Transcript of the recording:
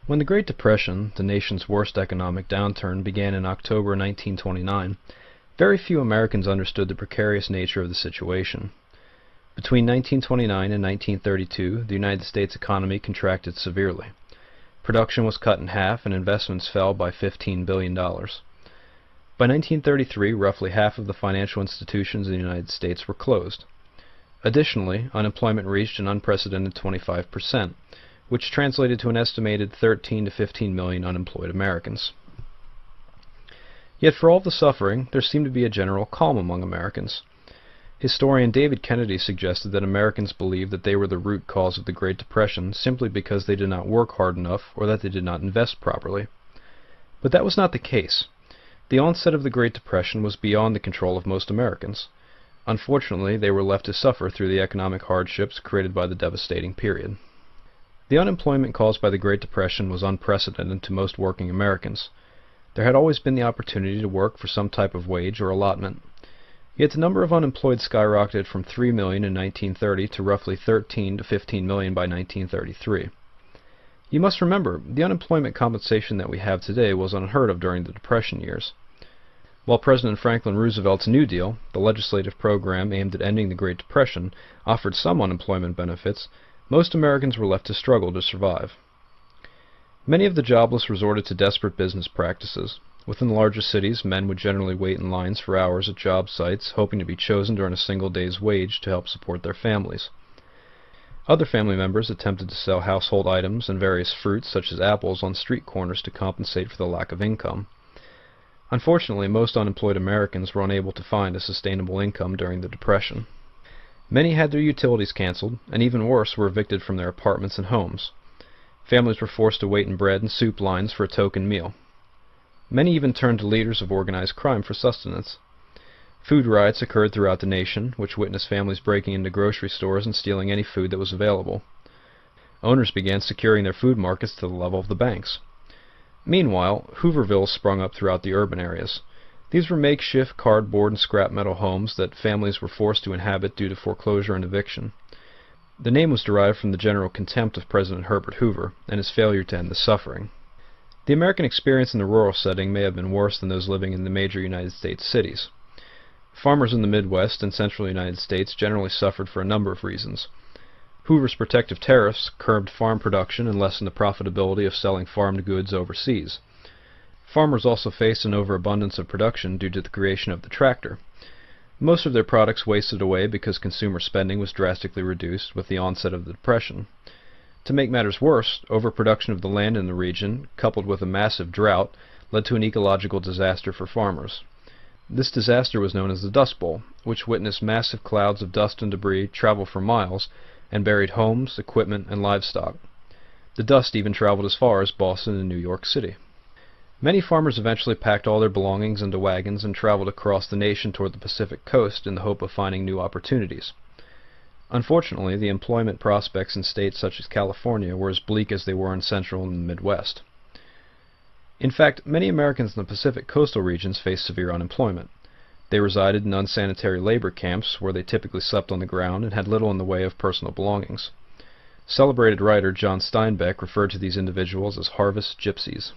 When the Great Depression, the nation's worst economic downturn, began in October 1929, very few Americans understood the precarious nature of the situation. Between 1929 and 1932, the United States economy contracted severely. Production was cut in half and investments fell by $15 billion. By 1933, roughly half of the financial institutions in the United States were closed. Additionally, unemployment reached an unprecedented 25%, which translated to an estimated 13 to 15 million unemployed Americans. Yet for all the suffering, there seemed to be a general calm among Americans. Historian David Kennedy suggested that Americans believed that they were the root cause of the Great Depression simply because they did not work hard enough or that they did not invest properly. But that was not the case. The onset of the Great Depression was beyond the control of most Americans. Unfortunately, they were left to suffer through the economic hardships created by the devastating period. The unemployment caused by the Great Depression was unprecedented to most working Americans. There had always been the opportunity to work for some type of wage or allotment. Yet the number of unemployed skyrocketed from 3 million in 1930 to roughly 13 to 15 million by 1933. You must remember, the unemployment compensation that we have today was unheard of during the Depression years. While President Franklin Roosevelt's New Deal, the legislative program aimed at ending the Great Depression, offered some unemployment benefits, most Americans were left to struggle to survive. Many of the jobless resorted to desperate business practices. Within the larger cities, men would generally wait in lines for hours at job sites, hoping to be chosen to earn a single day's wage to help support their families. Other family members attempted to sell household items and various fruits, such as apples, on street corners to compensate for the lack of income. Unfortunately, most unemployed Americans were unable to find a sustainable income during the Depression. Many had their utilities canceled, and even worse, were evicted from their apartments and homes. Families were forced to wait in bread and soup lines for a token meal. Many even turned to leaders of organized crime for sustenance. Food riots occurred throughout the nation, which witnessed families breaking into grocery stores and stealing any food that was available. Owners began securing their food markets to the level of the banks. Meanwhile, Hoovervilles sprung up throughout the urban areas. These were makeshift cardboard and scrap metal homes that families were forced to inhabit due to foreclosure and eviction. The name was derived from the general contempt of President Herbert Hoover and his failure to end the suffering. The American experience in the rural setting may have been worse than those living in the major United States cities. Farmers in the Midwest and central United States generally suffered for a number of reasons. Hoover's protective tariffs curbed farm production and lessened the profitability of selling farmed goods overseas. Farmers also faced an overabundance of production due to the creation of the tractor. Most of their products wasted away because consumer spending was drastically reduced with the onset of the Depression. To make matters worse, overproduction of the land in the region, coupled with a massive drought, led to an ecological disaster for farmers. This disaster was known as the Dust Bowl, which witnessed massive clouds of dust and debris travel for miles and buried homes, equipment, and livestock. The dust even traveled as far as Boston and New York City. Many farmers eventually packed all their belongings into wagons and traveled across the nation toward the Pacific coast in the hope of finding new opportunities. Unfortunately, the employment prospects in states such as California were as bleak as they were in Central and the Midwest. In fact, many Americans in the Pacific coastal regions faced severe unemployment. They resided in unsanitary labor camps where they typically slept on the ground and had little in the way of personal belongings. Celebrated writer John Steinbeck referred to these individuals as harvest gypsies.